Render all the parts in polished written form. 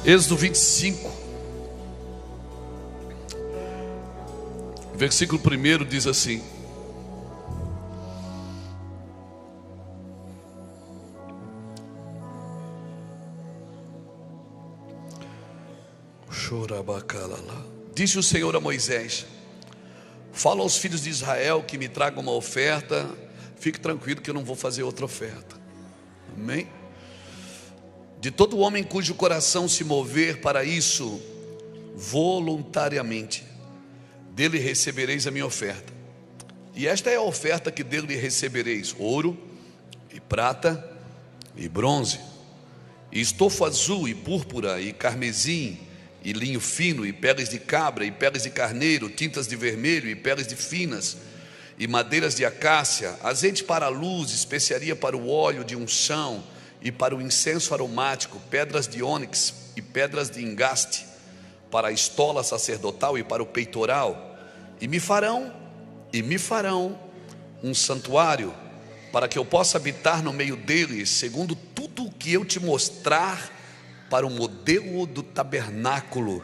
Êxodo 25, versículo 1 diz assim: Disse o Senhor a Moisés: fala aos filhos de Israel que me tragam uma oferta. Fique tranquilo que eu não vou fazer outra oferta. Amém? De todo homem cujo coração se mover para isso voluntariamente, dele recebereis a minha oferta. E esta é a oferta que dele recebereis: ouro e prata e bronze, e estofo azul e púrpura e carmesim, e linho fino, e peles de cabra, e peles de carneiro, tintas de vermelho, e peles de finas, e madeiras de acácia, azeite para a luz, especiaria para o óleo de unção, e para o incenso aromático, pedras de ônix e pedras de engaste, para a estola sacerdotal e para o peitoral. E me farão um santuário, para que eu possa habitar no meio deles, segundo tudo o que eu te mostrar, para o modelo do tabernáculo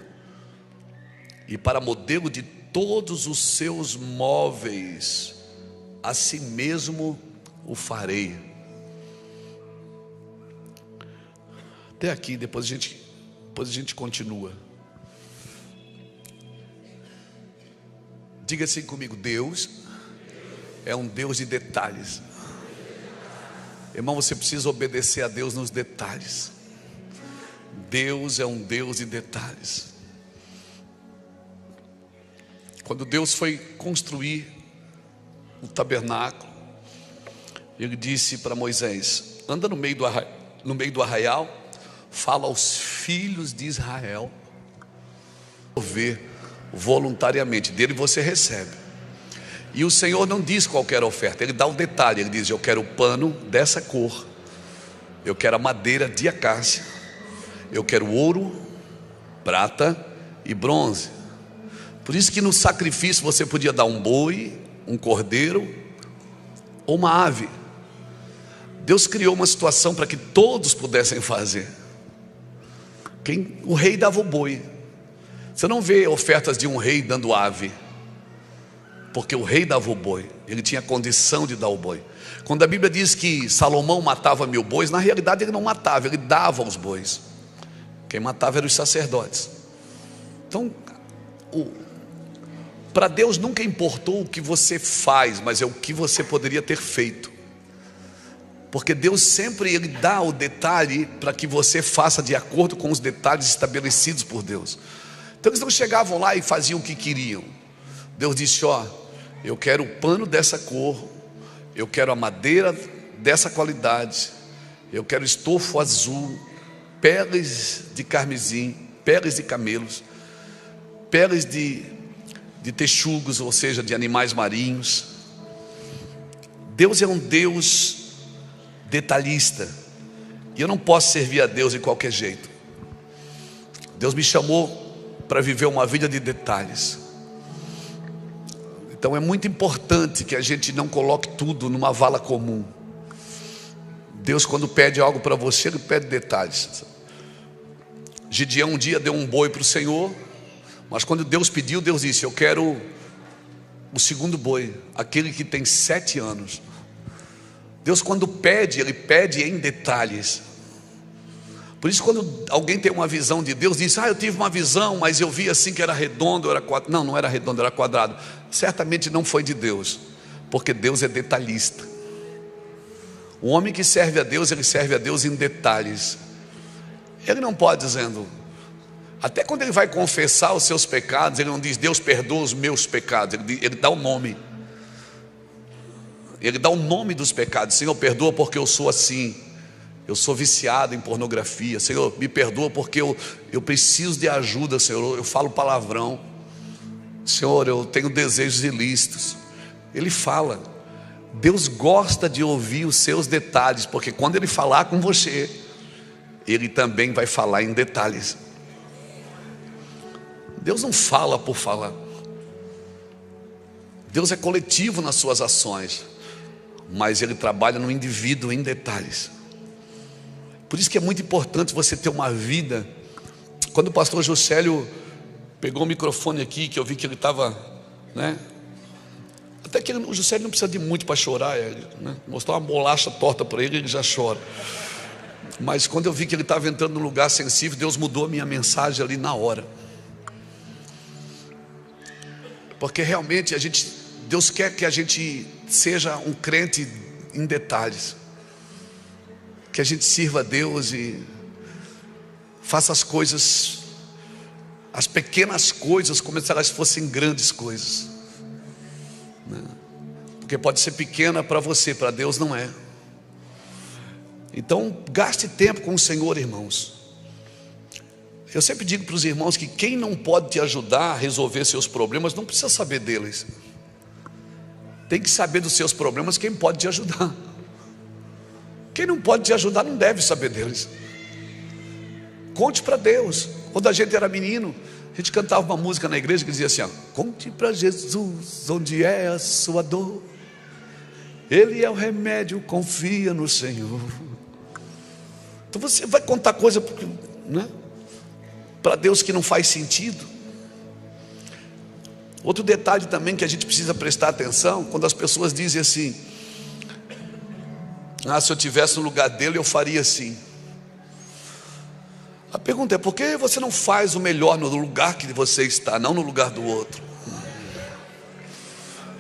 e para modelo de todos os seus móveis, assim mesmo o farei. Até aqui, depois a gente continua. Diga assim comigo: Deus é um Deus de detalhes. Irmão, você precisa obedecer a Deus nos detalhes. Deus é um Deus de detalhes. Quando Deus foi construir o tabernáculo, Ele disse para Moisés: anda no meio do arraial, fala aos filhos de Israel, ver voluntariamente, dele você recebe. E o Senhor não diz qualquer oferta, Ele dá o detalhe. Ele diz: eu quero o pano dessa cor, eu quero a madeira de acácia, eu quero ouro, prata e bronze. Por isso que no sacrifício você podia dar um boi, um cordeiro ou uma ave. Deus criou uma situação para que todos pudessem fazer. O rei dava o boi. Você não vê ofertas de um rei dando ave, porque o rei dava o boi. Ele tinha condição de dar o boi. Quando a Bíblia diz que Salomão matava 1000 bois, na realidade ele não matava, ele dava os bois. Quem matava eram os sacerdotes. Então, para Deus nunca importou o que você faz, mas é o que você poderia ter feito. Porque Deus sempre Ele dá o detalhe para que você faça de acordo com os detalhes estabelecidos por Deus. Então eles não chegavam lá e faziam o que queriam. Deus disse: ó, eu quero o pano dessa cor, eu quero a madeira dessa qualidade, eu quero estofo azul, peles de carmesim, peles de camelos, peles de texugos, ou seja, de animais marinhos. Deus é um Deus detalhista, e eu não posso servir a Deus de qualquer jeito. Deus me chamou para viver uma vida de detalhes. Então é muito importante que a gente não coloque tudo numa vala comum. Deus, quando pede algo para você, Ele pede detalhes. Gideão um dia deu um boi para o Senhor, mas quando Deus pediu, Deus disse: eu quero o segundo boi, aquele que tem 7 anos. Deus, quando pede, Ele pede em detalhes. Por isso, quando alguém tem uma visão de Deus, diz: eu tive uma visão, mas eu vi assim que era redondo, era quadrado. Não, não era redondo, era quadrado. Certamente não foi de Deus, porque Deus é detalhista. O homem que serve a Deus, ele serve a Deus em detalhes. Ele não pode dizendo, até quando ele vai confessar os seus pecados, ele não diz: Deus perdoa os meus pecados. Ele dá o nome. Ele dá o nome dos pecados. Senhor, perdoa porque eu sou assim, eu sou viciado em pornografia. Senhor, me perdoa porque eu preciso de ajuda. Senhor, eu falo palavrão. Senhor, eu tenho desejos ilícitos. Ele fala. Deus gosta de ouvir os seus detalhes, porque quando Ele falar com você, Ele também vai falar em detalhes. Deus não fala por falar. Deus é coletivo nas suas ações, mas Ele trabalha no indivíduo em detalhes. Por isso que é muito importante você ter uma vida Quando o pastor Juscelio pegou o microfone aqui, que eu vi que ele estava, né? Até que o Juscelio não precisa de muito para chorar, né? Mostrar uma bolacha torta para ele, ele já chora. Mas quando eu vi que ele estava entrando num lugar sensível, Deus mudou a minha mensagem ali na hora. Porque realmente Deus quer que a gente seja um crente em detalhes, que a gente sirva a Deus e faça as coisas, as pequenas coisas, como se elas fossem grandes coisas, né? Porque pode ser pequena para você, para Deus não é. Então gaste tempo com o Senhor, irmãos. Eu sempre digo para os irmãos que quem não pode te ajudar a resolver seus problemas não precisa saber deles. Tem que saber dos seus problemas quem pode te ajudar. Quem não pode te ajudar não deve saber deles. Conte para Deus. Quando a gente era menino, a gente cantava uma música na igreja que dizia assim, ó, conte para Jesus onde é a sua dor, Ele é o remédio, confia no Senhor. Então você vai contar coisa, né, para Deus que não faz sentido. Outro detalhe também que a gente precisa prestar atenção, quando as pessoas dizem assim, se eu estivesse no lugar dele eu faria assim. A pergunta é, por que você não faz o melhor no lugar que você está, não no lugar do outro?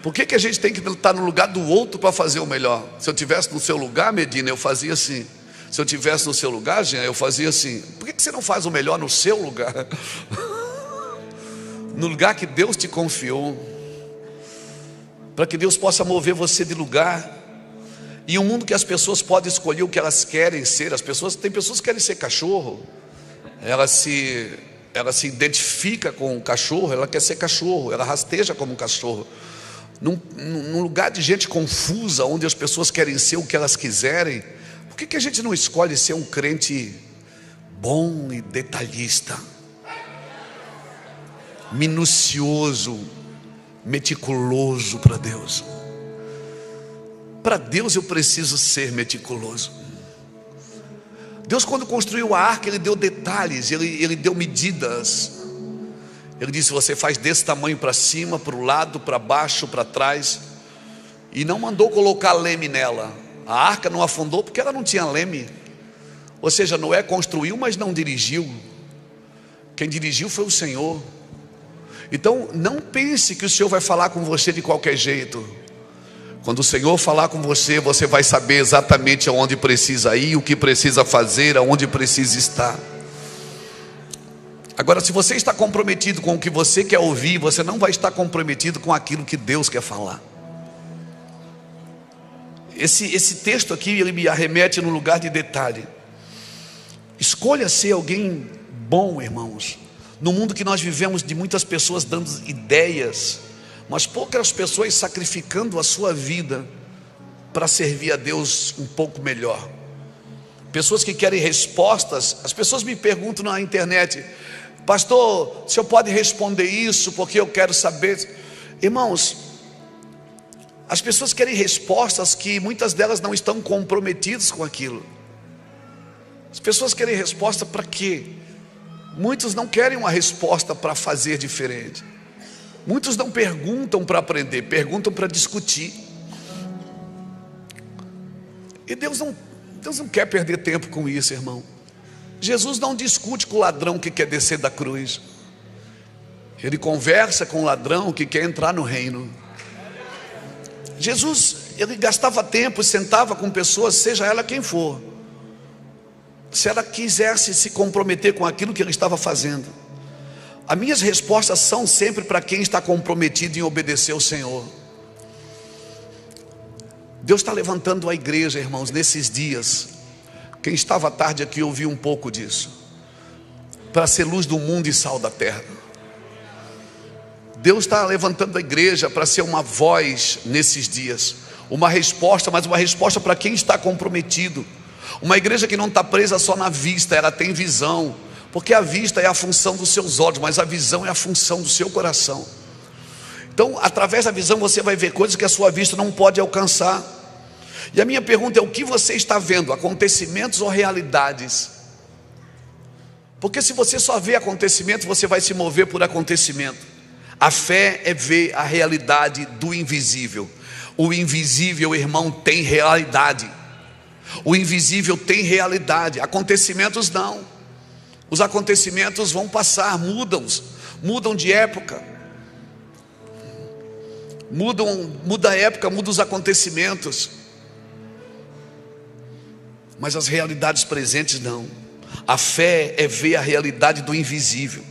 Por que a gente tem que estar no lugar do outro para fazer o melhor? Se eu estivesse no seu lugar, Medina, eu fazia assim. Se eu estivesse no seu lugar, Jean, eu fazia assim. Por que você não faz o melhor no seu lugar? No lugar que Deus te confiou, para que Deus possa mover você de lugar. E um mundo que as pessoas podem escolher o que elas querem ser. Tem pessoas que querem ser cachorro. Ela se identifica com o cachorro, ela quer ser cachorro, ela rasteja como um cachorro. Num lugar de gente confusa, onde as pessoas querem ser o que elas quiserem, por que a gente não escolhe ser um crente bom e detalhista, minucioso, meticuloso para Deus? Para Deus eu preciso ser meticuloso. Deus, quando construiu a arca, Ele deu detalhes, Ele deu medidas. Ele disse, você faz desse tamanho para cima, para o lado, para baixo, para trás. E não mandou colocar leme nela. A arca não afundou porque ela não tinha leme. Ou seja, Noé construiu, mas não dirigiu. Quem dirigiu foi o Senhor. Então não pense que o Senhor vai falar com você de qualquer jeito. Quando o Senhor falar com você, você vai saber exatamente aonde precisa ir, o que precisa fazer, aonde precisa estar. Agora, se você está comprometido com o que você quer ouvir, você não vai estar comprometido com aquilo que Deus quer falar. Esse texto aqui, ele me arremete no lugar de detalhe. Escolha ser alguém bom, irmãos. No mundo que nós vivemos, de muitas pessoas dando ideias, mas poucas pessoas sacrificando a sua vida para servir a Deus um pouco melhor. Pessoas que querem respostas. As pessoas me perguntam na internet, pastor, o senhor pode responder isso porque eu quero saber. Irmãos, as pessoas querem respostas que muitas delas não estão comprometidas com aquilo. As pessoas querem resposta para quê? Muitos não querem uma resposta para fazer diferente. Muitos não perguntam para aprender, perguntam para discutir. E Deus não quer perder tempo com isso, irmão. Jesus não discute com o ladrão que quer descer da cruz. Ele conversa com o ladrão que quer entrar no reino. Jesus, ele gastava tempo, sentava com pessoas, seja ela quem for, se ela quisesse se comprometer com aquilo que ele estava fazendo. As minhas respostas são sempre para quem está comprometido em obedecer ao Senhor. Deus está levantando a igreja, irmãos, nesses dias. Quem estava à tarde aqui ouviu um pouco disso. Para ser luz do mundo e sal da terra. Deus está levantando a igreja para ser uma voz nesses dias. Uma resposta, mas uma resposta para quem está comprometido. Uma igreja que não está presa só na vista, ela tem visão. Porque a vista é a função dos seus olhos, mas a visão é a função do seu coração. Então, através da visão você vai ver coisas que a sua vista não pode alcançar. E a minha pergunta é, o que você está vendo? Acontecimentos ou realidades? Porque se você só vê acontecimento, você vai se mover por acontecimento. A fé é ver a realidade do invisível. O invisível, irmão, tem realidade. O invisível tem realidade. Acontecimentos não. Os acontecimentos vão passar, mudam de época. Muda a época, muda os acontecimentos. Mas as realidades presentes não. A fé é ver a realidade do invisível.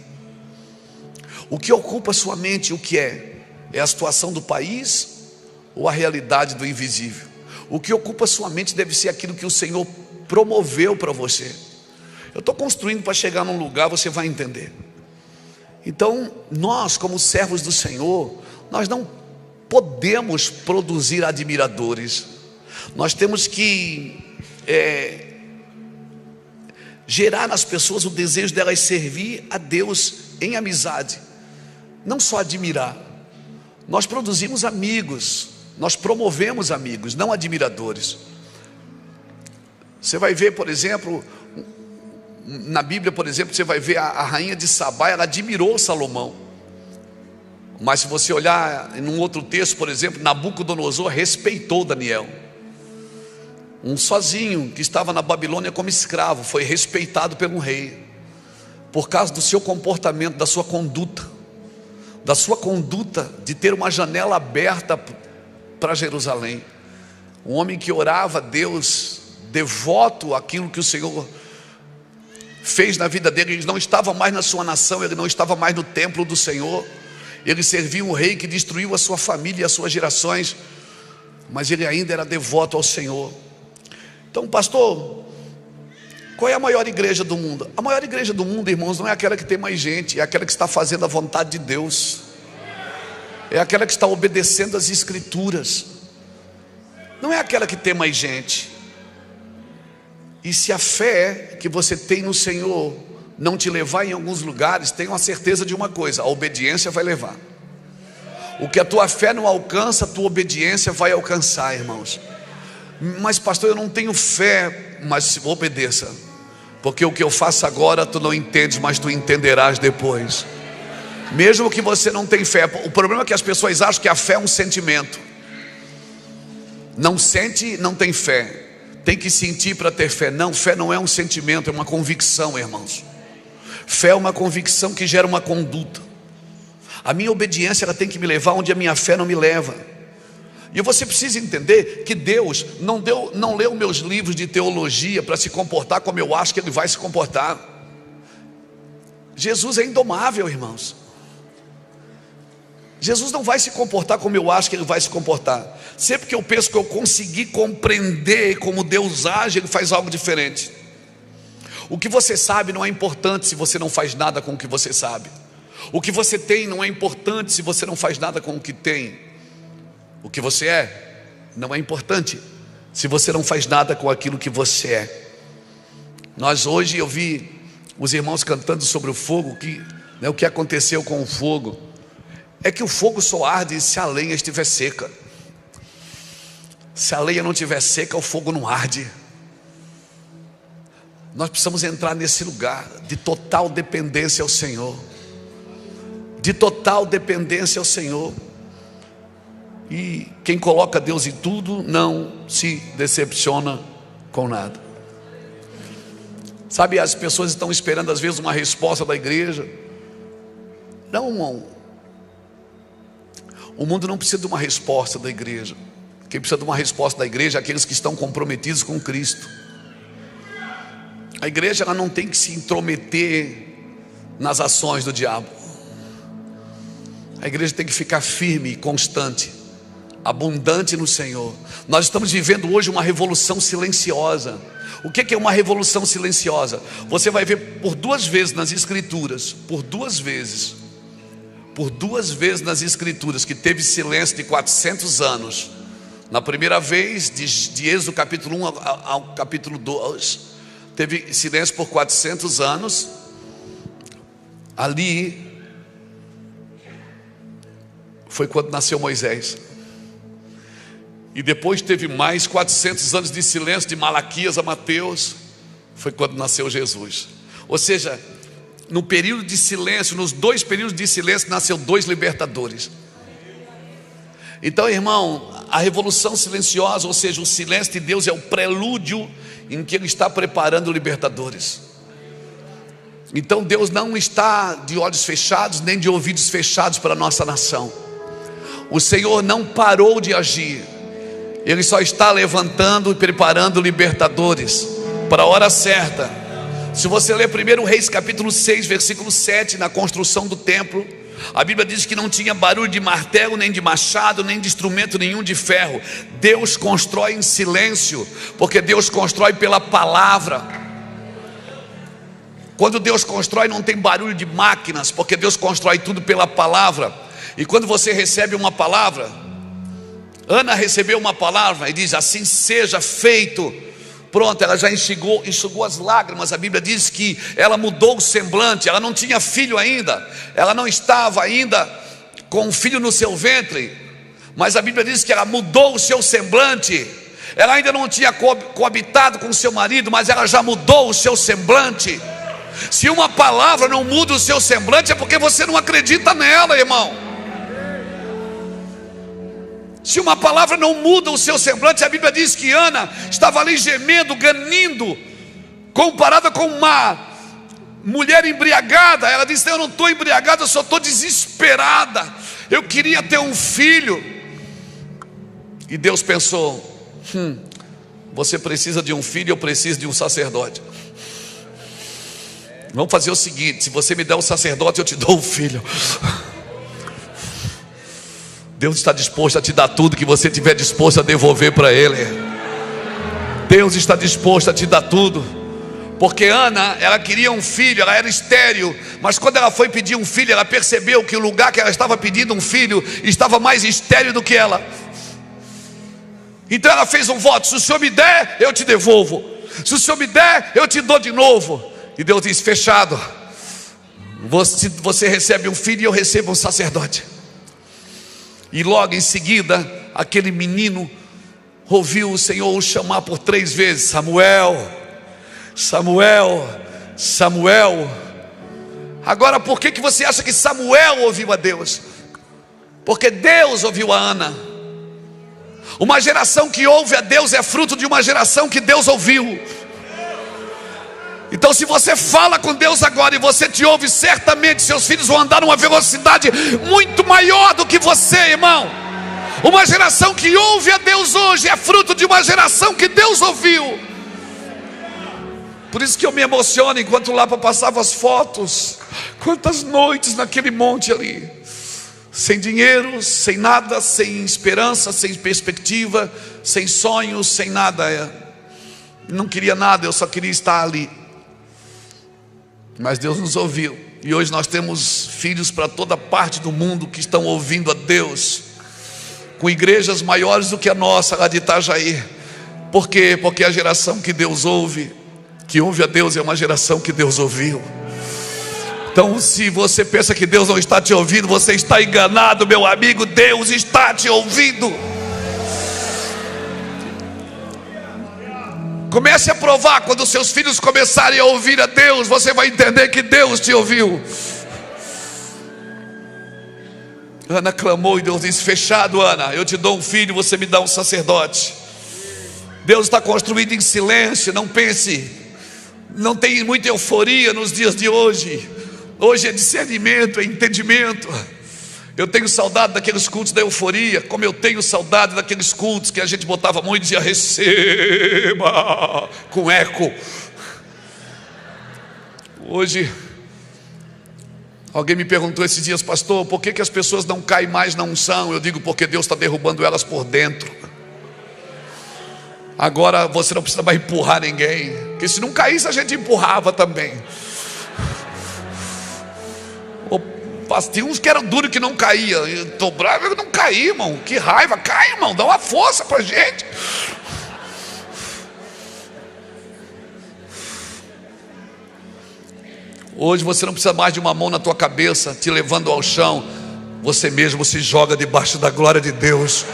O que ocupa sua mente, o que é? É a situação do país ou a realidade do invisível? O que ocupa sua mente deve ser aquilo que o Senhor promoveu para você. Eu estou construindo para chegar num lugar, você vai entender. Então, nós como servos do Senhor, nós não podemos produzir admiradores. Nós temos que gerar nas pessoas o desejo delas servir a Deus em amizade. Não só admirar. Nós produzimos amigos, nós promovemos amigos, não admiradores. Você vai ver, por exemplo, na Bíblia, por exemplo, você vai ver a rainha de Sabá, ela admirou Salomão. Mas se você olhar em um outro texto, por exemplo, Nabucodonosor respeitou Daniel. Um sozinho que estava na Babilônia como escravo, foi respeitado pelo rei, por causa do seu comportamento, da sua conduta de ter uma janela aberta para Jerusalém. Um homem que orava a Deus, devoto àquilo que o Senhor fez na vida dele. Ele não estava mais na sua nação, ele não estava mais no templo do Senhor. Ele servia um rei que destruiu a sua família e as suas gerações, mas ele ainda era devoto ao Senhor. Então, pastor, qual é a maior igreja do mundo? A maior igreja do mundo, irmãos, não é aquela que tem mais gente, é aquela que está fazendo a vontade de Deus, é aquela que está obedecendo as Escrituras, não é aquela que tem mais gente. E se a fé que você tem no Senhor não te levar em alguns lugares, tenha uma certeza de uma coisa: a obediência vai levar. O que a tua fé não alcança, a tua obediência vai alcançar, irmãos. Mas pastor, eu não tenho fé. Mas obedeça, porque o que eu faço agora tu não entendes, mas tu entenderás depois. Mesmo que você não tenha fé. O problema é que as pessoas acham que a fé é um sentimento. Não sente, não tem fé. Tem que sentir para ter fé. Não, fé não é um sentimento, é uma convicção, irmãos. Fé é uma convicção que gera uma conduta. A minha obediência, ela tem que me levar onde a minha fé não me leva. E você precisa entender que Deus não leu meus livros de teologia para se comportar como eu acho que Ele vai se comportar. Jesus é indomável, irmãos. Jesus não vai se comportar como eu acho que Ele vai se comportar. Sempre que eu penso que eu consegui compreender como Deus age, Ele faz algo diferente. O que você sabe não é importante se você não faz nada com o que você sabe. O que você tem não é importante se você não faz nada com o que tem. O que você é não é importante se você não faz nada com aquilo que você é. Hoje eu vi os irmãos cantando sobre o fogo, o que aconteceu com o fogo é que o fogo só arde se a lenha estiver seca. Se a lenha não estiver seca, o fogo não arde. Nós precisamos entrar nesse lugar de total dependência ao Senhor. De total dependência ao Senhor. E quem coloca Deus em tudo não se decepciona com nada. Sabe, as pessoas estão esperando às vezes uma resposta da igreja. Não, o mundo não precisa de uma resposta da igreja. Quem precisa de uma resposta da igreja é aqueles que estão comprometidos com Cristo. A igreja, ela não tem que se intrometer nas ações do diabo. A igreja tem que ficar firme e constante, abundante no Senhor. Nós estamos vivendo hoje uma revolução silenciosa. O que é uma revolução silenciosa? Você vai ver por duas vezes nas Escrituras, por duas vezes nas Escrituras, que teve silêncio de 400 anos. Na primeira vez, de Êxodo capítulo 1 ao capítulo 2, teve silêncio por 400 anos. Ali foi quando nasceu Moisés. E depois teve mais 400 anos de silêncio, de Malaquias a Mateus. Foi quando nasceu Jesus. Ou seja, no período de silêncio, nos 2 períodos de silêncio, nasceu 2 libertadores. Então, irmão, a revolução silenciosa, ou seja, o silêncio de Deus é o prelúdio em que Ele está preparando libertadores. Então Deus não está de olhos fechados, nem de ouvidos fechados para a nossa nação. O Senhor não parou de agir, Ele só está levantando e preparando libertadores para a hora certa. Se você ler 1 Reis capítulo 6, versículo 7, na construção do templo, a Bíblia diz que não tinha barulho de martelo, nem de machado, nem de instrumento nenhum de ferro. Deus constrói em silêncio, porque Deus constrói pela palavra. Quando Deus constrói, não tem barulho de máquinas, porque Deus constrói tudo pela palavra. E quando você recebe uma palavra, Ana recebeu uma palavra e diz: assim seja feito. Pronto, ela já enxugou as lágrimas. A Bíblia diz que ela mudou o semblante. Ela não tinha filho ainda, ela não estava ainda com um filho no seu ventre, mas a Bíblia diz que ela mudou o seu semblante. Ela ainda não tinha coabitado com o seu marido, mas ela já mudou o seu semblante. Se uma palavra não muda o seu semblante, é porque você não acredita nela, irmão. Se uma palavra não muda o seu semblante, a Bíblia diz que Ana estava ali gemendo, ganindo, comparada com uma mulher embriagada. Ela disse: eu não estou embriagada, eu só estou desesperada, eu queria ter um filho. E Deus pensou: você precisa de um filho, eu preciso de um sacerdote. Vamos fazer o seguinte: se você me der um sacerdote, eu te dou um filho. Deus está disposto a te dar tudo que você estiver disposto a devolver para Ele. Deus está disposto a te dar tudo. Porque Ana, ela queria um filho, ela era estéril, mas quando ela foi pedir um filho, ela percebeu que o lugar que ela estava pedindo um filho estava mais estéril do que ela. Então ela fez um voto: se o Senhor me der, eu te devolvo. Se o Senhor me der, eu te dou de novo. E Deus disse: fechado. Você recebe um filho e eu recebo um sacerdote. E logo em seguida, aquele menino ouviu o Senhor o chamar por 3 vezes: Samuel, Samuel, Samuel. Agora, por que você acha que Samuel ouviu a Deus? Porque Deus ouviu a Ana. Uma geração que ouve a Deus é fruto de uma geração que Deus ouviu. Então, se você fala com Deus agora e você te ouve, certamente seus filhos vão andar numa velocidade muito maior do que você, irmão. Uma geração que ouve a Deus hoje é fruto de uma geração que Deus ouviu. Por isso que eu me emociono enquanto lá passava as fotos. Quantas noites naquele monte ali, sem dinheiro, sem nada, sem esperança, sem perspectiva, sem sonhos, sem nada. Não queria nada, eu só queria estar ali. Mas Deus nos ouviu, e hoje nós temos filhos para toda parte do mundo que estão ouvindo a Deus, com igrejas maiores do que a nossa lá de Itajaí. Por quê? Porque a geração que Deus ouve, que ouve a Deus, é uma geração que Deus ouviu. Então, se você pensa que Deus não está te ouvindo, você está enganado, meu amigo. Deus está te ouvindo. Comece a provar. Quando seus filhos começarem a ouvir a Deus, você vai entender que Deus te ouviu. Ana clamou e Deus disse: fechado, Ana, eu te dou um filho, você me dá um sacerdote. Deus está construído em silêncio. Não pense, não tem muita euforia nos dias de hoje. Hoje é discernimento, é entendimento. Eu tenho saudade daqueles cultos da euforia, como eu tenho saudade daqueles cultos que a gente botava muito e dizia: receba, com eco. Hoje, alguém me perguntou esses dias: pastor, por que as pessoas não caem mais na unção? Eu digo: porque Deus está derrubando elas por dentro. Agora você não precisa mais empurrar ninguém, porque se não caísse a gente empurrava também. Tinha uns que eram duros que não caía. Eu tô bravo, eu não caí, irmão. Que raiva, cai, irmão, dá uma força pra gente. Hoje você não precisa mais de uma mão na tua cabeça te levando ao chão. Você mesmo se joga debaixo da glória de Deus.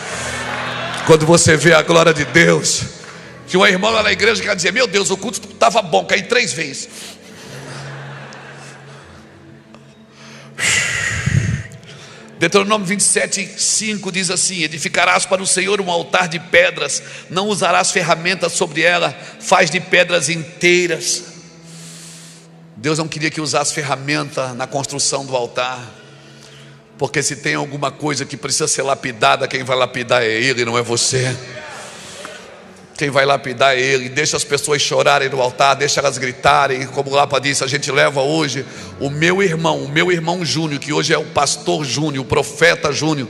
Quando você vê a glória de Deus. Tinha uma irmã lá na igreja que ela dizia: meu Deus, o culto estava bom, caí 3 vezes. Deuteronômio 27:5 diz assim: edificarás para o Senhor um altar de pedras, não usarás ferramentas sobre ela, faz de pedras inteiras. Deus não queria que usasse ferramenta na construção do altar, porque se tem alguma coisa que precisa ser lapidada, quem vai lapidar é Ele, não é você. Quem vai lapidar é Ele. Deixa as pessoas chorarem no altar, deixa elas gritarem. Como o Lapa disse, a gente leva hoje o meu irmão Júnior, que hoje é o pastor Júnior, o profeta Júnior,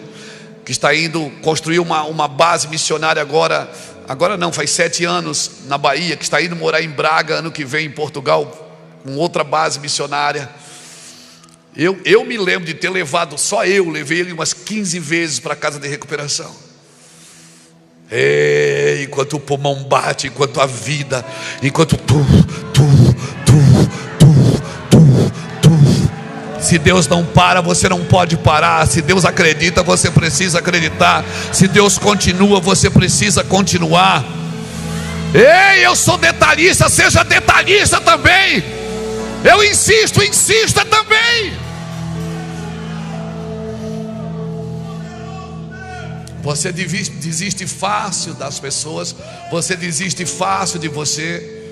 que está indo construir uma base missionária agora não, faz 7 anos na Bahia, que está indo morar em Braga, ano que vem em Portugal, com outra base missionária. Eu me lembro de ter levado, levei ele umas 15 vezes para a casa de recuperação. Enquanto o pulmão bate, enquanto a vida, enquanto se Deus não para, você não pode parar. Se Deus acredita, você precisa acreditar. Se Deus continua, você precisa continuar. Eu sou detalhista, seja detalhista também. Eu insisto, insista também. Você desiste fácil das pessoas, você desiste fácil de você.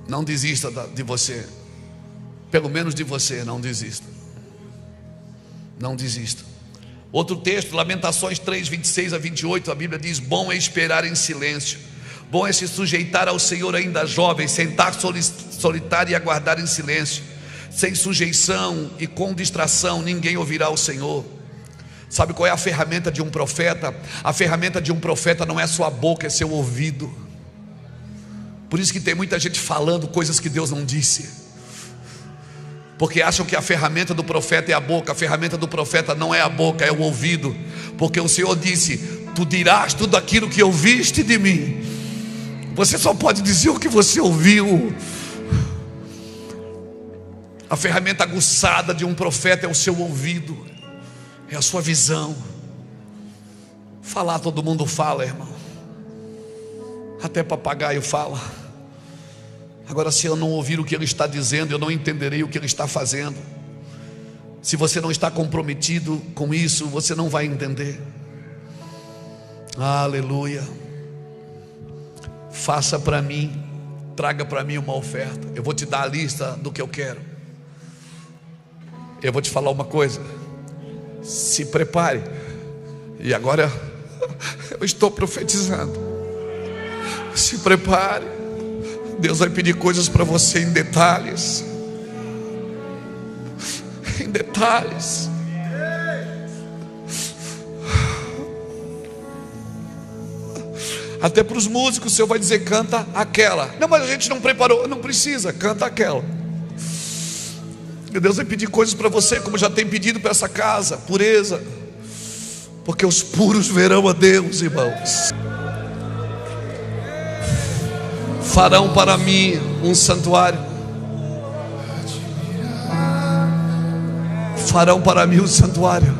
Não desista de você. Pelo menos de você, não desista. Não desista. Outro texto, Lamentações 3:26-28, a Bíblia diz: bom é esperar em silêncio, bom é se sujeitar ao Senhor ainda jovem, sentar solitário e aguardar em silêncio. Sem sujeição e com distração ninguém ouvirá o Senhor. Sabe qual é a ferramenta de um profeta? A ferramenta de um profeta não é sua boca, é seu ouvido. Por isso que tem muita gente falando coisas que Deus não disse, porque acham que a ferramenta do profeta é a boca. A ferramenta do profeta não é a boca, é o ouvido. Porque o Senhor disse: tu dirás tudo aquilo que ouviste de mim. Você só pode dizer o que você ouviu. A ferramenta aguçada de um profeta é o seu ouvido, é a sua visão. Falar, todo mundo fala, irmão. Até papagaio fala. Agora, se eu não ouvir o que ele está dizendo, eu não entenderei o que ele está fazendo. Se você não está comprometido com isso, você não vai entender. Aleluia. Faça para mim, traga para mim uma oferta. Eu vou te dar a lista do que eu quero. Eu vou te falar uma coisa: se prepare. E agora eu estou profetizando. Se prepare. Deus vai pedir coisas para você em detalhes. Em detalhes. Até para os músicos o Senhor vai dizer: canta aquela. Não, mas a gente não preparou. Não precisa, canta aquela. Deus vai pedir coisas para você, como já tem pedido para essa casa: pureza, porque os puros verão a Deus, irmãos. Farão para mim um santuário. Farão para mim um santuário.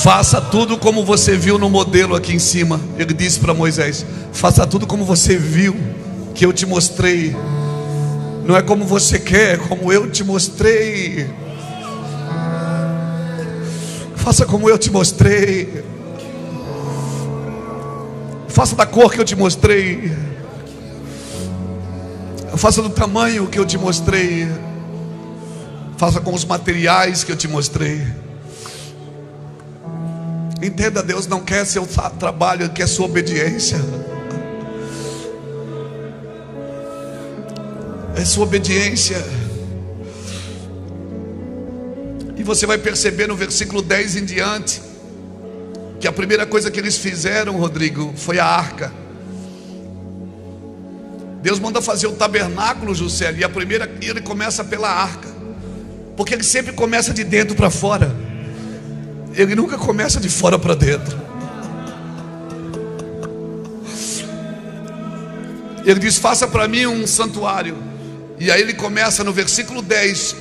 Faça tudo como você viu no modelo aqui em cima. Ele disse para Moisés: faça tudo como você viu, que eu te mostrei. Não é como você quer, é como eu te mostrei. Faça como eu te mostrei. Faça da cor que eu te mostrei. Faça do tamanho que eu te mostrei. Faça com os materiais que eu te mostrei. Entenda, Deus não quer seu trabalho, Ele quer sua obediência. É sua obediência. E você vai perceber no versículo 10 em diante que a primeira coisa que eles fizeram, Rodrigo, foi a arca. Deus manda fazer o tabernáculo, José, e ele começa pela arca, porque ele sempre começa de dentro para fora. Ele nunca começa de fora para dentro. Ele diz: faça para mim um santuário. E aí ele começa no versículo 10: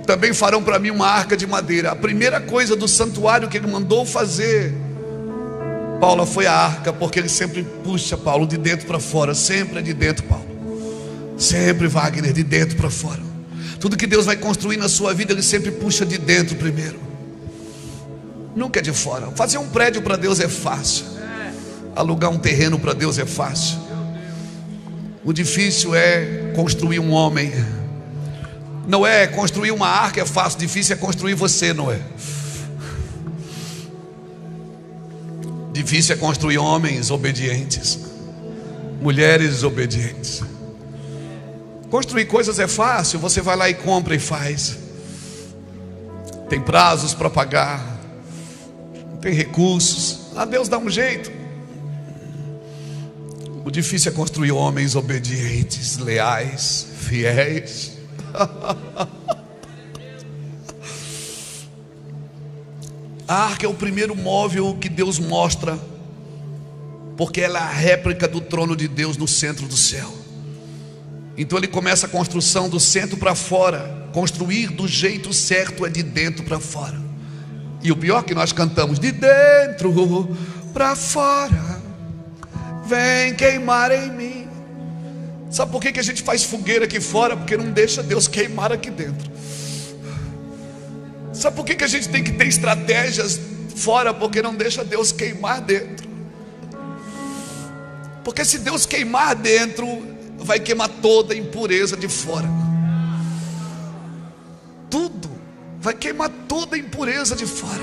também farão para mim uma arca de madeira. A primeira coisa do santuário que ele mandou fazer, Paulo, foi a arca, porque ele sempre puxa, Paulo, de dentro para fora. Sempre é de dentro, Paulo. Sempre, Wagner, de dentro para fora. Tudo que Deus vai construir na sua vida, Ele sempre puxa de dentro primeiro, nunca é de fora. Fazer um prédio para Deus é fácil, alugar um terreno para Deus é fácil. O difícil é construir um homem. Noé, construir uma arca é fácil, difícil é construir você, Noé. Difícil é construir homens obedientes, mulheres obedientes. Construir coisas é fácil, você vai lá e compra e faz. Tem prazos para pagar, tem recursos, a Deus dá um jeito. O difícil é construir homens obedientes, leais, fiéis. A arca é o primeiro móvel que Deus mostra, porque ela é a réplica do trono de Deus no centro do céu. Então ele começa a construção do centro para fora. Construir do jeito certo é de dentro para fora. E o pior que nós cantamos: de dentro para fora, vem queimar em mim. Sabe por que a gente faz fogueira aqui fora? Porque não deixa Deus queimar aqui dentro. Sabe por que a gente tem que ter estratégias fora? Porque não deixa Deus queimar dentro. Porque se Deus queimar dentro, vai queimar toda a impureza de fora. Tudo, vai queimar toda a impureza de fora.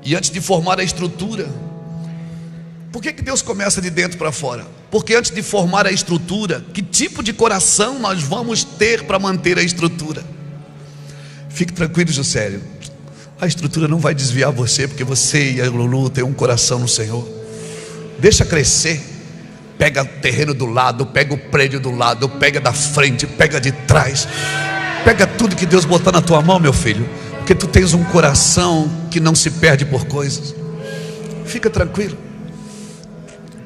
E antes de formar a estrutura, por que Deus começa de dentro para fora? Porque antes de formar a estrutura, que tipo de coração nós vamos ter para manter a estrutura? Fique tranquilo, Juscelio, a estrutura não vai desviar você, porque você e a Lulu têm um coração no Senhor. Deixa crescer. Pega o terreno do lado, pega o prédio do lado, pega da frente, pega de trás, pega tudo que Deus botar na tua mão, meu filho, porque tu tens um coração que não se perde por coisas. Fica tranquilo,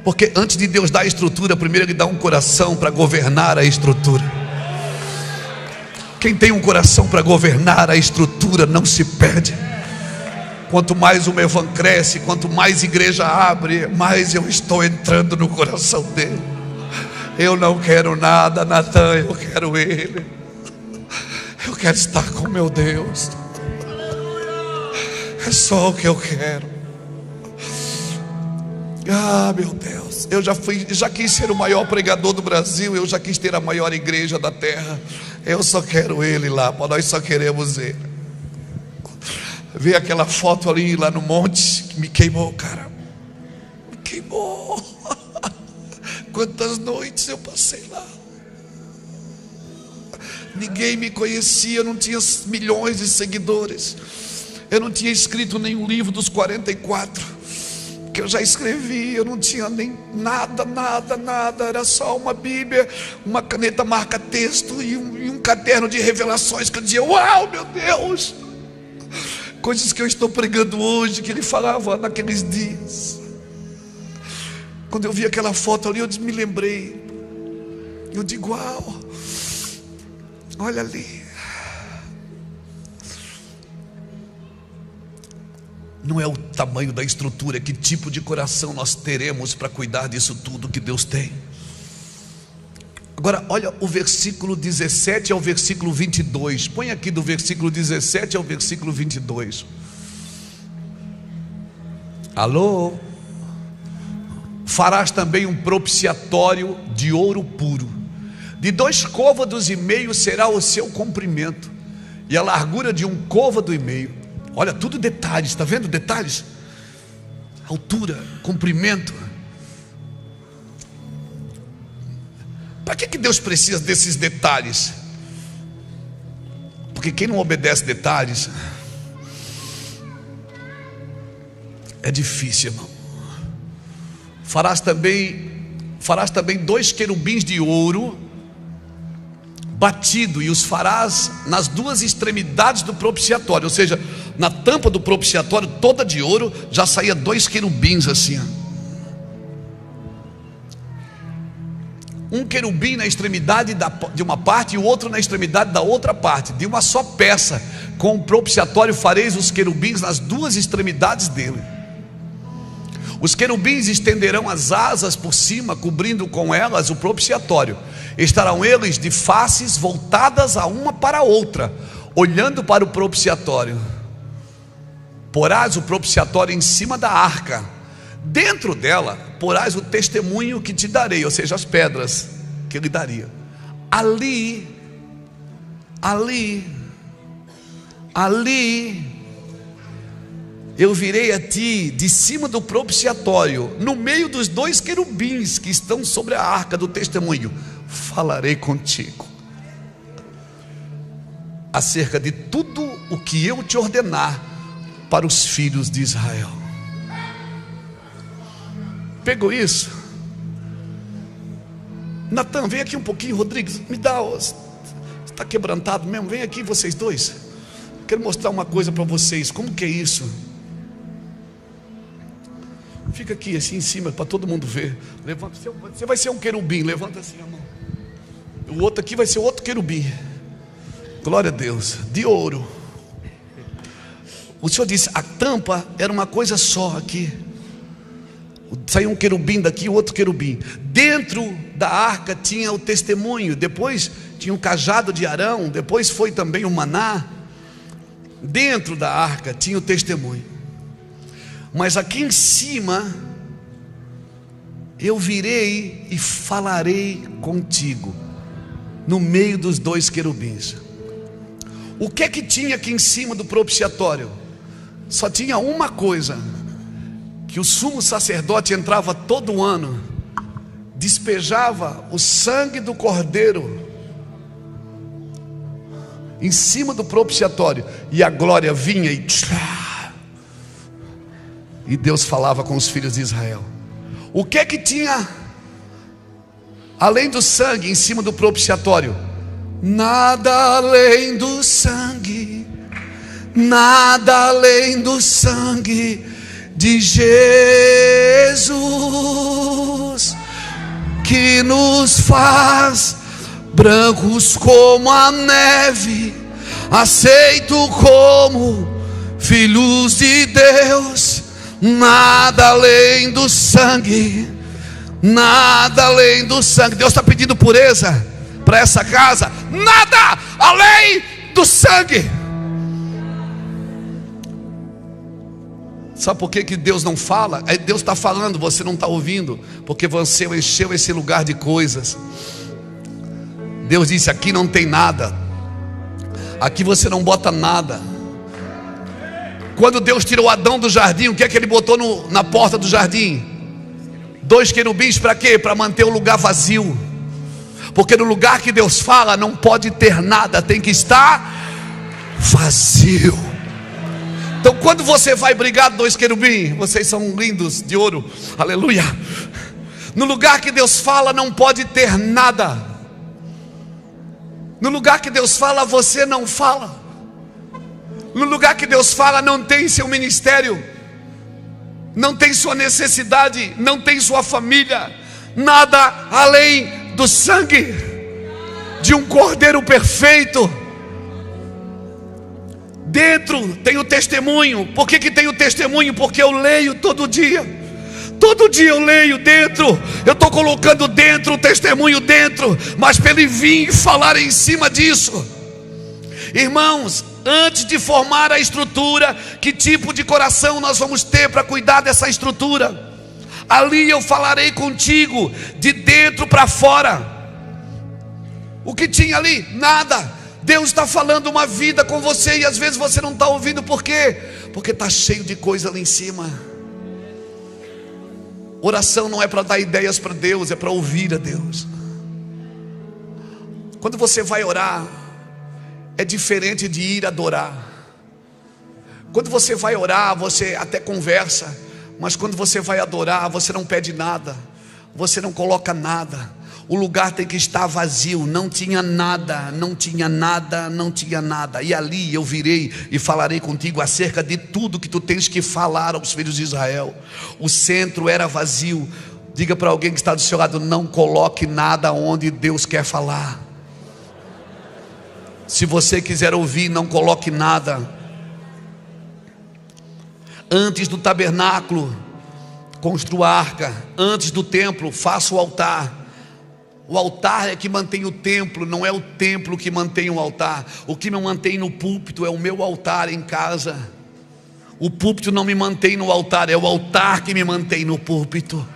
porque antes de Deus dar a estrutura, primeiro Ele dá um coração para governar a estrutura. Quem tem um coração para governar a estrutura não se perde. Quanto mais o meu van cresce, quanto mais igreja abre, mais eu estou entrando no coração dele. Eu não quero nada, Natan, eu quero ele. Eu quero estar com meu Deus. É só o que eu quero. Ah, meu Deus, eu já quis ser o maior pregador do Brasil, eu já quis ter a maior igreja da terra. Eu só quero ele lá, nós só queremos ele. Ver aquela foto ali lá no monte, que me queimou, cara. Me queimou. Quantas noites eu passei lá. Ninguém me conhecia, eu não tinha milhões de seguidores. Eu não tinha escrito nenhum livro dos 44 que eu já escrevi. Eu não tinha nem nada. Era só uma Bíblia, uma caneta marca-texto e um caderno de revelações que eu dizia: uau, meu Deus! Coisas que eu estou pregando hoje, que ele falava naqueles dias. Quando eu vi aquela foto ali, eu me lembrei. Eu digo: uau, olha ali. Não é o tamanho da estrutura, que tipo de coração nós teremos para cuidar disso tudo que Deus tem. Agora olha o versículo 17 ao versículo 22. Põe aqui do versículo 17 ao versículo 22. Alô? Farás também um propiciatório de ouro puro, de 2 côvados e meio será o seu comprimento, e a largura de 1 côvado e meio. Olha, tudo detalhes, está vendo detalhes? Altura, comprimento. Para que Deus precisa desses detalhes? Porque quem não obedece detalhes é difícil, irmão. Farás também 2 querubins de ouro batido, e os farás nas 2 extremidades do propiciatório. Ou seja, na tampa do propiciatório toda de ouro, já saía 2 querubins assim, ó. Um querubim na extremidade de uma parte, e o outro na extremidade da outra parte, de uma só peça. Com o propiciatório fareis os querubins nas 2 extremidades dele. Os querubins estenderão as asas por cima, cobrindo com elas o propiciatório, Estarão eles de faces voltadas a uma para a outra, olhando para o propiciatório. Porás o propiciatório em cima da arca, dentro dela porás o testemunho que te darei, ou seja, as pedras que ele daria. Ali eu virei a ti de cima do propiciatório, no meio dos 2 querubins que estão sobre a arca do testemunho, falarei contigo acerca de tudo o que eu te ordenar para os filhos de Israel. Pegou isso? Natan, vem aqui um pouquinho. Rodrigues, me dá, está quebrantado mesmo? Vem aqui vocês dois, quero mostrar uma coisa para vocês. Como que é isso? Fica aqui assim em cima para todo mundo ver. Levanta, você vai ser um querubim, levanta assim a mão. O outro aqui vai ser outro querubim. Glória a Deus, de ouro. O Senhor disse, a tampa era uma coisa só aqui. Saiu um querubim daqui, outro querubim. Dentro da arca tinha o testemunho. Depois tinha o cajado de Arão. Depois foi também o maná. Dentro da arca tinha o testemunho. Mas aqui em cima eu virei e falarei contigo, no meio dos 2 querubins. O que é que tinha aqui em cima do propiciatório? Só tinha uma coisa: que o sumo sacerdote entrava todo ano, despejava o sangue do cordeiro em cima do propiciatório, e a glória vinha e Deus falava com os filhos de Israel. O que é que tinha além do sangue em cima do propiciatório? Nada além do sangue, nada além do sangue de Jesus, que nos faz brancos como a neve, aceito como filhos de Deus. Nada além do sangue, nada além do sangue. Deus está pedindo pureza para essa casa. Nada além do sangue. Sabe por que Deus não fala? Deus está falando, você não está ouvindo, porque você encheu esse lugar de coisas. Deus disse, aqui não tem nada, aqui você não bota nada. Quando Deus tirou Adão do jardim, o que é que ele botou na porta do jardim? 2 querubins para quê? Para manter o lugar vazio. Porque no lugar que Deus fala não pode ter nada, tem que estar vazio. Então quando você vai brigar 2 querubins, vocês são lindos de ouro, aleluia. No lugar que Deus fala não pode ter nada. No lugar que Deus fala, você não fala. No lugar que Deus fala, não tem seu ministério, não tem sua necessidade, não tem sua família. Nada além do sangue de um cordeiro perfeito. Dentro tem o testemunho. Por que tem o testemunho? Porque eu leio todo dia. Todo dia eu leio dentro. Eu estou colocando dentro o testemunho dentro. Mas para ele vir e falar em cima disso. Irmãos, antes de formar a estrutura, que tipo de coração nós vamos ter para cuidar dessa estrutura? Ali eu falarei contigo, de dentro para fora. O que tinha ali? Nada. Deus está falando uma vida com você e às vezes você não está ouvindo. Por quê? Porque está cheio de coisa ali em cima. Oração não é para dar ideias para Deus, é para ouvir a Deus. Quando você vai orar, é diferente de ir adorar. Quando você vai orar, você até conversa, mas quando você vai adorar, você não pede nada, você não coloca nada. O lugar tem que estar vazio. Não tinha nada, não tinha nada, não tinha nada. E ali eu virei e falarei contigo acerca de tudo que tu tens que falar aos filhos de Israel. O centro era vazio. Diga para alguém que está do seu lado, não coloque nada onde Deus quer falar. Se você quiser ouvir, não coloque nada. Antes do tabernáculo, construa a arca. Antes do templo, faça o altar. O altar é que mantém o templo, não é o templo que mantém o altar. O que me mantém no púlpito é o meu altar em casa. O púlpito não me mantém no altar, é o altar que me mantém no púlpito.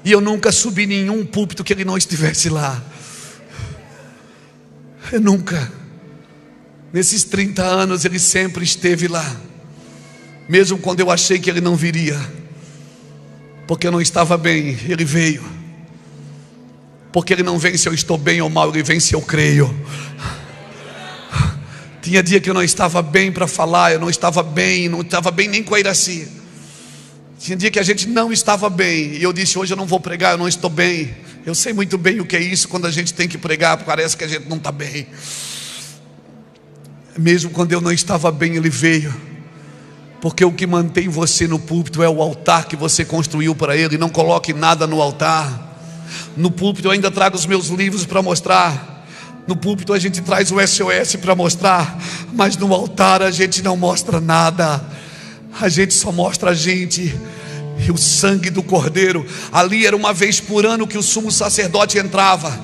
E eu nunca subi nenhum púlpito que ele não estivesse lá. Eu nunca. Nesses 30 anos ele sempre esteve lá. Mesmo quando eu achei que ele não viria, porque eu não estava bem, ele veio. Porque ele não vem se eu estou bem ou mal, ele vem se eu creio. Tinha dia que eu não estava bem para falar, eu não estava bem nem com a Iraci. Tinha dia que a gente não estava bem, e eu disse: hoje eu não vou pregar, eu não estou bem. Eu sei muito bem o que é isso, quando a gente tem que pregar, parece que a gente não está bem. Mesmo quando eu não estava bem, ele veio. Porque o que mantém você no púlpito é o altar que você construiu para ele. Não coloque nada no altar. No púlpito eu ainda trago os meus livros para mostrar. No púlpito a gente traz o SOS para mostrar. Mas no altar a gente não mostra nada. A gente só mostra a gente e o sangue do Cordeiro. Ali era uma vez por ano que o sumo sacerdote entrava.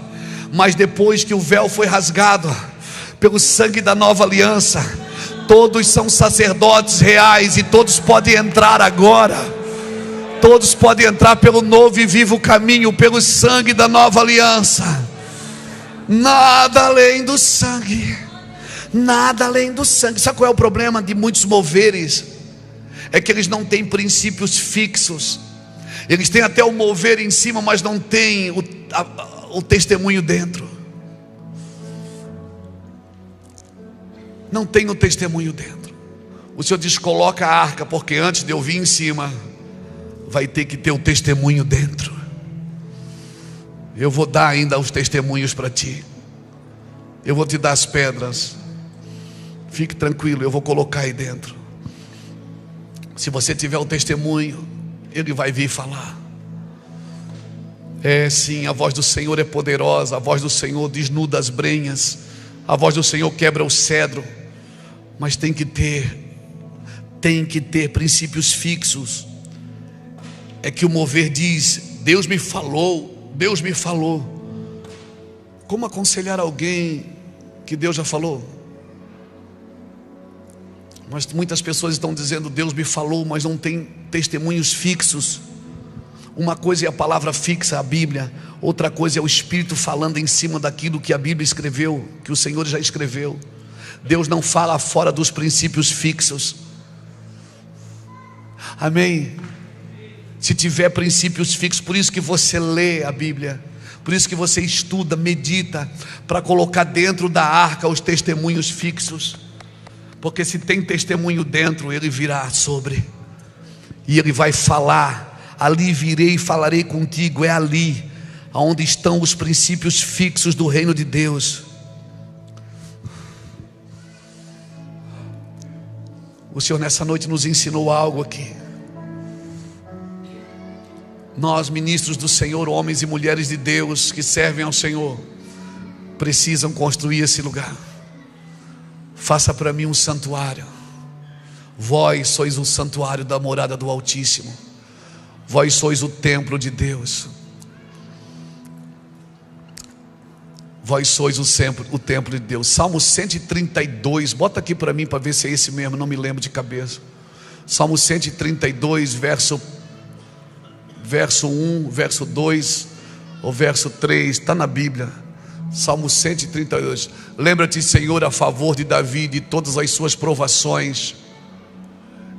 Mas depois que o véu foi rasgado pelo sangue da nova aliança, todos são sacerdotes reais e todos podem entrar agora. Todos podem entrar pelo novo e vivo caminho, pelo sangue da nova aliança. Nada além do sangue. Nada além do sangue. Sabe qual é o problema de muitos moveres? É que eles não têm princípios fixos. Eles têm até o mover em cima, mas não têm o testemunho dentro. Não tem o testemunho dentro. O Senhor diz: coloca a arca, porque antes de eu vir em cima, vai ter que ter o testemunho dentro. Eu vou dar ainda os testemunhos para ti. Eu vou te dar as pedras. Fique tranquilo, eu vou colocar aí dentro. Se você tiver o testemunho, ele vai vir falar. É sim, a voz do Senhor é poderosa. A voz do Senhor desnuda as brenhas. A voz do Senhor quebra o cedro. Mas tem que ter princípios fixos. É que o mover diz: Deus me falou, Deus me falou. Como aconselhar alguém que Deus já falou? Mas muitas pessoas estão dizendo: Deus me falou, mas não tem testemunhos fixos. Uma coisa é a palavra fixa, a Bíblia. Outra coisa é o Espírito falando em cima daquilo que a Bíblia escreveu, que o Senhor já escreveu. Deus não fala fora dos princípios fixos. Amém? Se tiver princípios fixos, por isso que você lê a Bíblia, por isso que você estuda, medita, para colocar dentro da arca os testemunhos fixos. Porque se tem testemunho dentro, ele virá sobre, e ele vai falar: ali virei e falarei contigo. É ali onde estão os princípios fixos do reino de Deus. O Senhor nessa noite nos ensinou algo aqui. Nós, ministros do Senhor, homens e mulheres de Deus que servem ao Senhor, precisam construir esse lugar. Faça para mim um santuário. Vós sois o santuário da morada do Altíssimo. Vós sois o templo de Deus. Vós sois o templo de Deus. Salmo 132, bota aqui para mim para ver se é esse mesmo, não me lembro de cabeça. Salmo 132, verso 1, verso 2 ou verso 3, está na Bíblia. Salmo 132. Lembra-te, Senhor, a favor de Davi, de todas as suas provações,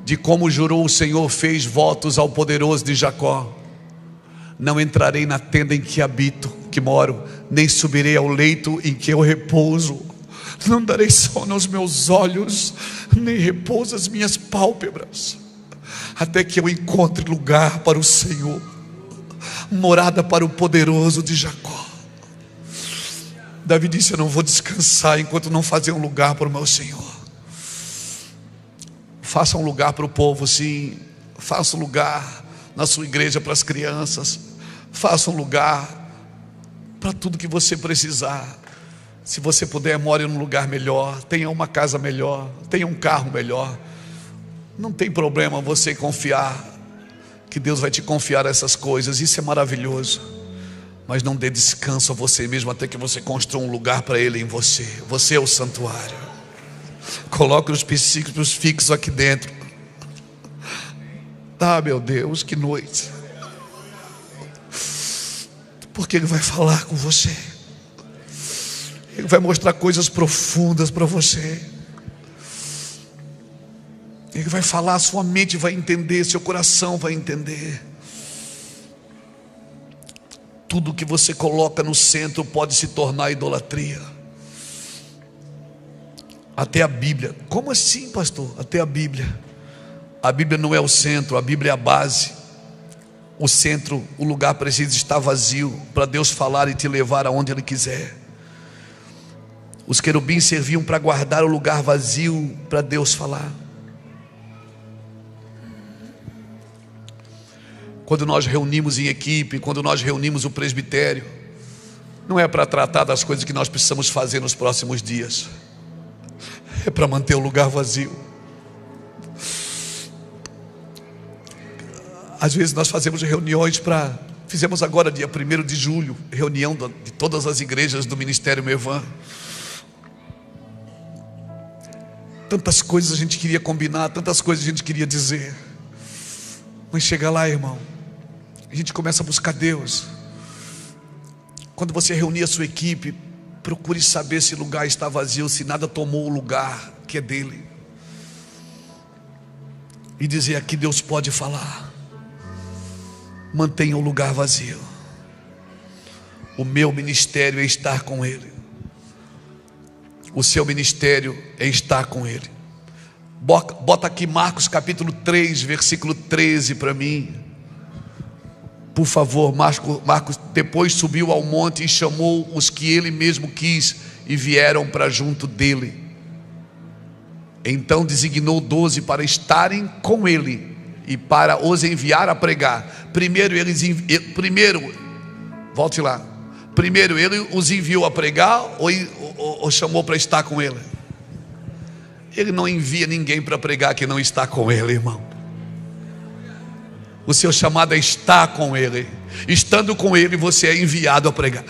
de como jurou o Senhor, fez votos ao poderoso de Jacó: não entrarei na tenda em que habito, que moro, nem subirei ao leito em que eu repouso. Não darei sono aos meus olhos, nem repouso às minhas pálpebras, até que eu encontre lugar para o Senhor, morada para o poderoso de Jacó. Davi disse: eu não vou descansar enquanto não fazer um lugar para o meu Senhor. Faça um lugar para o povo, sim. Faça um lugar na sua igreja para as crianças. Faça um lugar para tudo que você precisar. Se você puder, more num lugar melhor, tenha uma casa melhor, tenha um carro melhor. Não tem problema você confiar que Deus vai te confiar essas coisas. Isso é maravilhoso. Mas não dê descanso a você mesmo até que você construa um lugar para Ele em você. Você é o santuário. Coloque os princípios fixos aqui dentro. Ah, meu Deus, que noite. Porque Ele vai falar com você. Ele vai mostrar coisas profundas para você. Ele vai falar, sua mente vai entender, seu coração vai entender. Tudo que você coloca no centro pode se tornar idolatria. Até a Bíblia. Como assim, pastor? Até a Bíblia. A Bíblia não é o centro, a Bíblia é a base. O centro, o lugar precisa estar vazio para Deus falar e te levar aonde Ele quiser. Os querubins serviam para guardar o lugar vazio para Deus falar. Quando nós reunimos em equipe, quando nós reunimos o presbitério, não é para tratar das coisas que nós precisamos fazer nos próximos dias, é para manter o lugar vazio. Às vezes nós fazemos reuniões fizemos agora dia 1º de julho, reunião de todas as igrejas do Ministério Mevan. Tantas coisas a gente queria combinar, tantas coisas a gente queria dizer, mas chega lá, irmão, a gente começa a buscar Deus. Quando você reunir a sua equipe, procure saber se o lugar está vazio, se nada tomou o lugar que é dele, e dizer: aqui Deus pode falar. Mantenha o lugar vazio. O meu ministério é estar com Ele. O seu ministério é estar com Ele. Bota aqui Marcos capítulo 3, versículo 13 para mim. Por favor, Marcos. Depois subiu ao monte e chamou os que Ele mesmo quis, e vieram para junto dele. Então designou 12 para estarem com Ele e para os enviar a pregar. Primeiro Ele os enviou a pregar ou chamou para estar com Ele? Ele não envia ninguém para pregar que não está com Ele, irmão. O seu chamado é estar com Ele. Estando com Ele, você é enviado a pregar.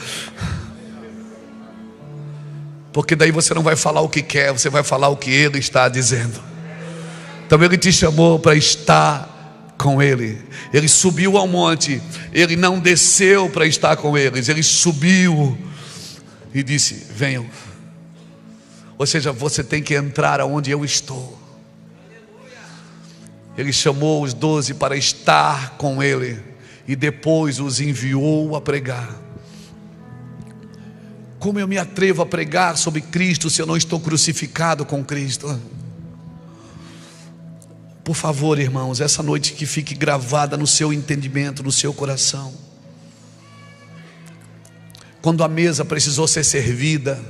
Porque daí você não vai falar o que quer, você vai falar o que Ele está dizendo. Então Ele te chamou para estar com Ele. Ele subiu ao monte. Ele não desceu para estar com eles. Ele subiu e disse: venham. Ou seja, você tem que entrar aonde eu estou. Ele chamou os 12 para estar com Ele e depois os enviou a pregar. Como eu me atrevo a pregar sobre Cristo se eu não estou crucificado com Cristo? Por favor, irmãos, essa noite que fique gravada no seu entendimento, no seu coração. Quando a mesa precisou ser servida,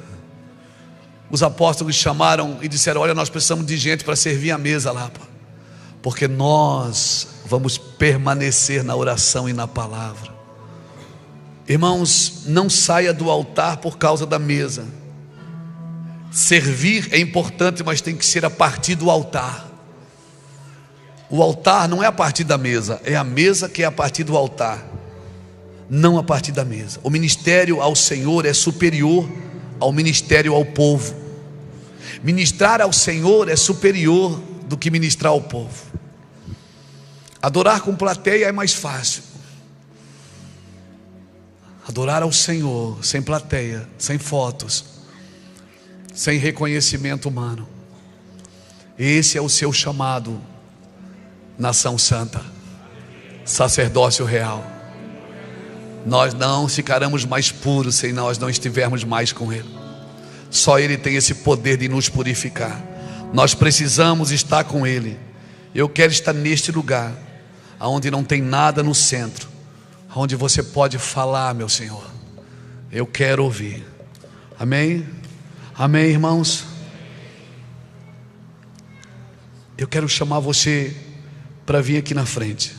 os apóstolos chamaram e disseram: olha, nós precisamos de gente para servir a mesa lá, porque nós vamos permanecer na oração e na palavra. Irmãos, não saia do altar por causa da mesa. Servir é importante, mas tem que ser a partir do altar. O altar não é a partir da mesa, é a mesa que é a partir do altar, não a partir da mesa. O ministério ao Senhor é superior ao ministério ao povo. Ministrar ao Senhor é superior do que ministrar ao povo. Adorar com plateia é mais fácil. Adorar ao Senhor sem plateia, sem fotos, sem reconhecimento humano, esse é o seu chamado. Nação santa, sacerdócio real. Nós não ficaremos mais puros se nós não estivermos mais com Ele. Só Ele tem esse poder de nos purificar. Nós precisamos estar com Ele. Eu quero estar neste lugar, onde não tem nada no centro, onde você pode falar: meu Senhor, eu quero ouvir. Amém? Amém, irmãos? Eu quero chamar você para vir aqui na frente.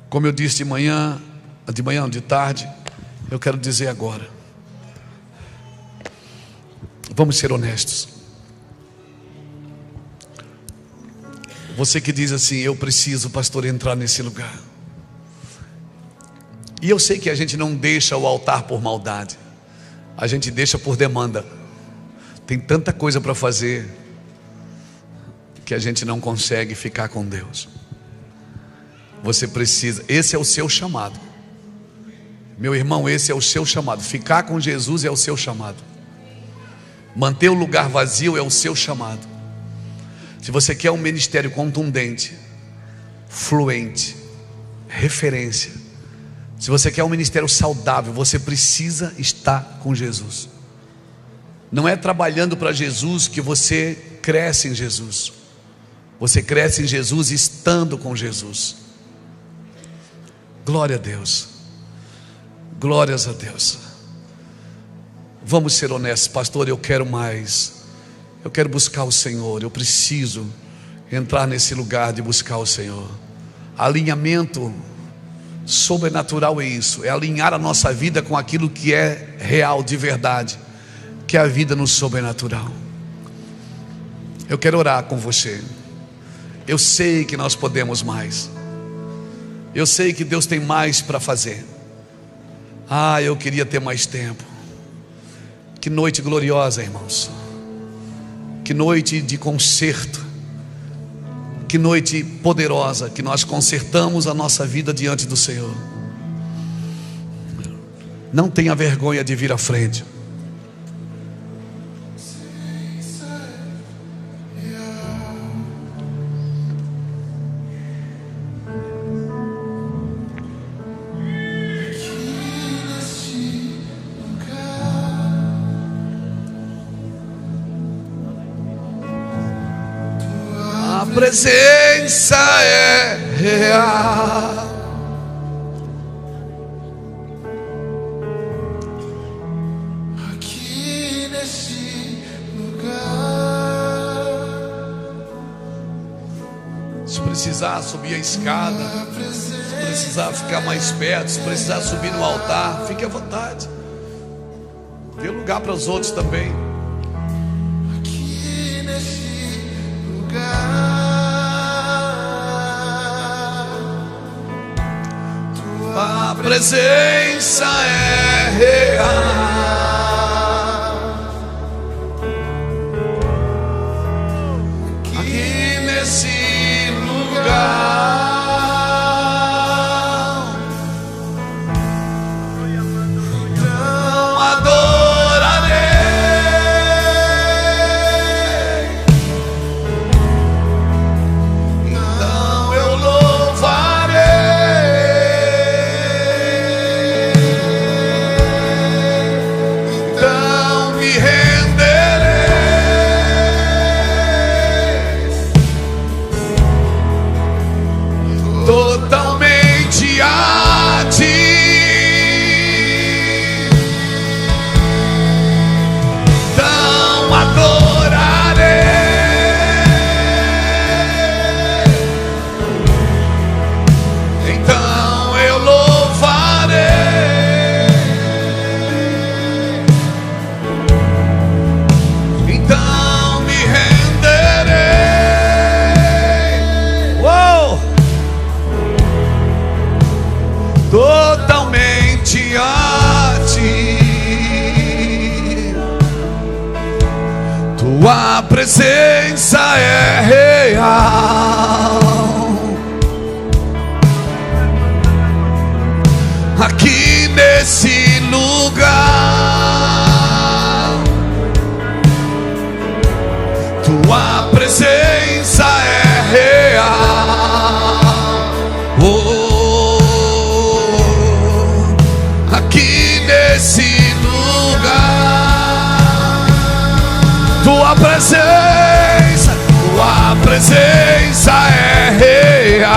Como eu disse de tarde, eu quero dizer agora. Vamos ser honestos. Você que diz assim: eu preciso, pastor, entrar nesse lugar. E eu sei que a gente não deixa o altar por maldade, a gente deixa por demanda. Tem tanta coisa para fazer que a gente não consegue ficar com Deus. Você precisa, esse é o seu chamado, meu irmão, esse é o seu chamado. Ficar com Jesus é o seu chamado. Manter o lugar vazio é o seu chamado. Se você quer um ministério contundente, fluente, referência, se você quer um ministério saudável, você precisa estar com Jesus. Não é trabalhando para Jesus que você cresce em Jesus. Você cresce em Jesus estando com Jesus. Glória a Deus. Glórias a Deus. Vamos ser honestos, pastor, eu quero mais. Eu quero buscar o Senhor. Eu preciso entrar nesse lugar de buscar o Senhor. Alinhamento sobrenatural é isso, é alinhar a nossa vida com aquilo que é real, de verdade, que é a vida no sobrenatural. Eu quero orar com você. Eu sei que nós podemos mais. Eu sei que Deus tem mais para fazer. Eu queria ter mais tempo. Que noite gloriosa, irmãos. Que noite de concerto. Que noite poderosa, que nós consertamos a nossa vida diante do Senhor. Não tenha vergonha de vir à frente. A presença é real. Aqui nesse lugar. Se precisar subir a escada, se precisar ficar mais perto, se precisar subir no altar, fique à vontade. Dê lugar para os outros também. Aqui nesse lugar. A presença é real. Aqui nesse lugar. Então adorarei. Então eu totalmente a ti. Então adorarei. Então eu louvarei. Então me renderei. Uou! Totalmente a ti. Tua presença é real. Aqui nesse lugar. Tua presença é real. Aqui nesse lugar. Tua presença é real.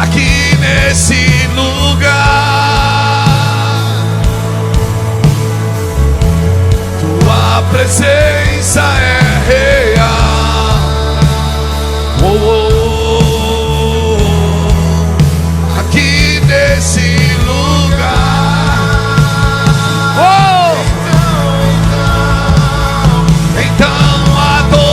Aqui nesse lugar. Tua presença é real. Aqui nesse lugar. Então adoro.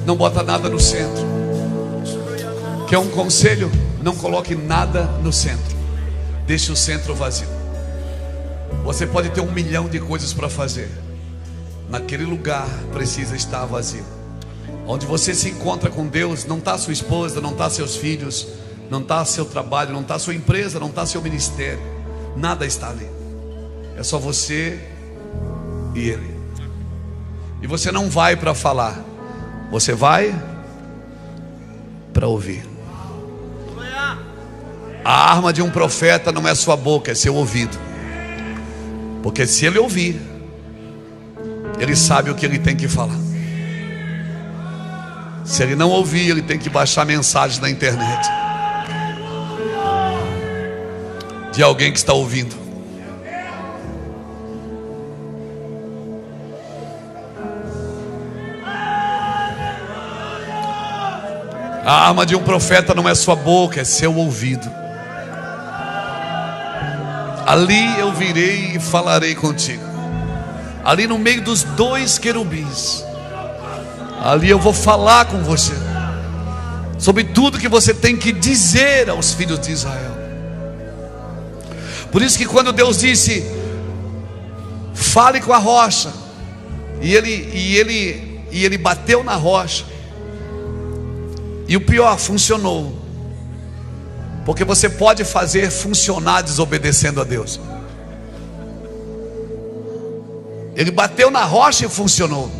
Não bota nada no centro. Quer um conselho? Não coloque nada no centro. Deixe o centro vazio. Você pode ter 1 milhão de coisas para fazer. Naquele lugar precisa estar vazio. Onde você se encontra com Deus, não está sua esposa, não está seus filhos, não está seu trabalho, não está sua empresa, não está seu ministério. Nada está ali. É só você e Ele. E você não vai para falar, você vai para ouvir. A arma de um profeta não é sua boca, é seu ouvido. Porque se ele ouvir, ele sabe o que ele tem que falar. Se ele não ouvir, ele tem que baixar mensagens na internet de alguém que está ouvindo. A arma de um profeta não é sua boca, é seu ouvido. Ali eu virei e falarei contigo. Ali no meio dos 2 querubins, ali eu vou falar com você sobre tudo que você tem que dizer aos filhos de Israel. Por isso que quando Deus disse: fale com a rocha, e ele bateu na rocha, e o pior, funcionou. Porque você pode fazer funcionar desobedecendo a Deus. Ele bateu na rocha e funcionou.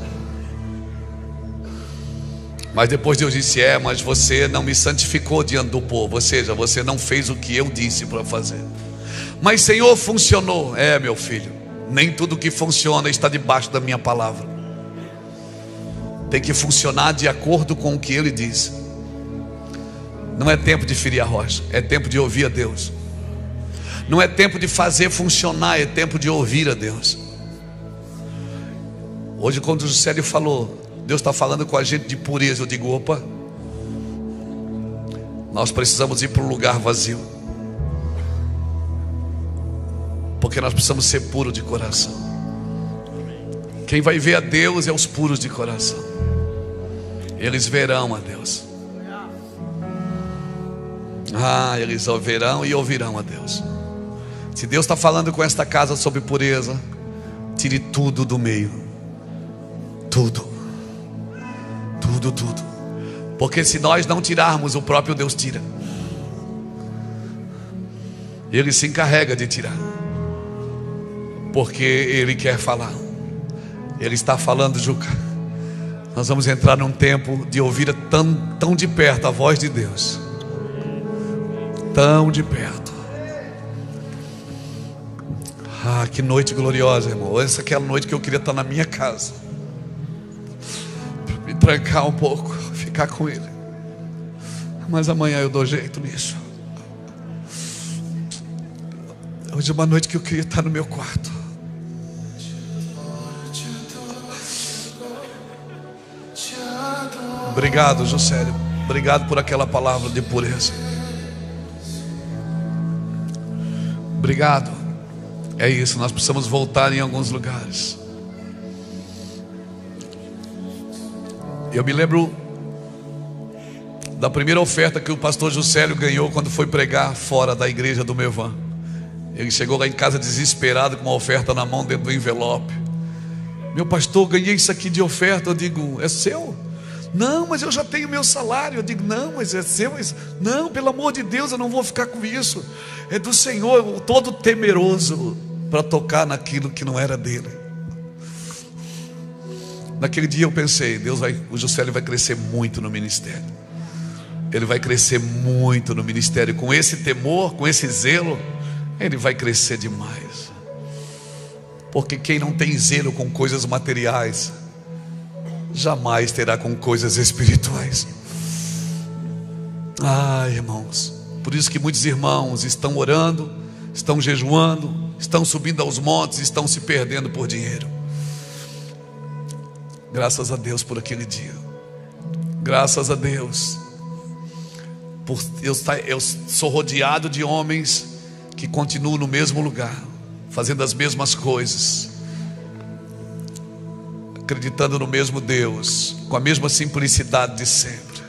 Mas depois Deus disse: mas você não me santificou diante do povo. Ou seja, você não fez o que eu disse para fazer. Mas Senhor, funcionou. Meu filho, nem tudo que funciona está debaixo da minha palavra. Tem que funcionar de acordo com o que Ele disse. Não é tempo de ferir a rocha, é tempo de ouvir a Deus. Não é tempo de fazer funcionar, é tempo de ouvir a Deus. Hoje, quando o Juscelio falou, Deus está falando com a gente de pureza, eu digo: opa, nós precisamos ir para um lugar vazio, porque nós precisamos ser puros de coração. Quem vai ver a Deus é os puros de coração. Eles verão a Deus. Eles verão e ouvirão a Deus. Se Deus está falando com esta casa sobre pureza, tire tudo do meio. Tudo. Porque se nós não tirarmos, o próprio Deus tira. Ele se encarrega de tirar, porque Ele quer falar. Ele está falando, Juca. Nós vamos entrar num tempo de ouvir tão de perto a voz de Deus. Tão de perto. Que noite gloriosa, irmão. Essa é aquela noite que eu queria estar na minha casa, me trancar um pouco, ficar com Ele. Mas amanhã eu dou jeito nisso. Hoje é uma noite que eu queria estar no meu quarto. Obrigado, Juscelio. Obrigado por aquela palavra de pureza. Obrigado. É isso, nós precisamos voltar em alguns lugares. Eu me lembro da primeira oferta que o pastor Juscelio ganhou quando foi pregar fora da igreja do Mevan. Ele chegou lá em casa desesperado, com uma oferta na mão dentro do envelope. Meu pastor, ganhei isso aqui de oferta. Eu digo: é seu? Não, mas eu já tenho meu salário. Eu digo: não, mas é seu. Não, pelo amor de Deus, eu não vou ficar com isso. É do Senhor, todo temeroso para tocar naquilo que não era dele. Naquele dia eu pensei: o Juscelio vai crescer muito no ministério. Ele vai crescer muito no ministério. Com esse temor, com esse zelo, ele vai crescer demais. Porque quem não tem zelo com coisas materiais, jamais terá com coisas espirituais. Irmãos, por isso que muitos irmãos estão orando, estão jejuando, estão subindo aos montes, estão se perdendo por dinheiro. Graças a Deus por aquele dia. Graças a Deus. Eu sou rodeado de homens que continuam no mesmo lugar, fazendo as mesmas coisas. acreditando no mesmo Deus, com a mesma simplicidade de sempre.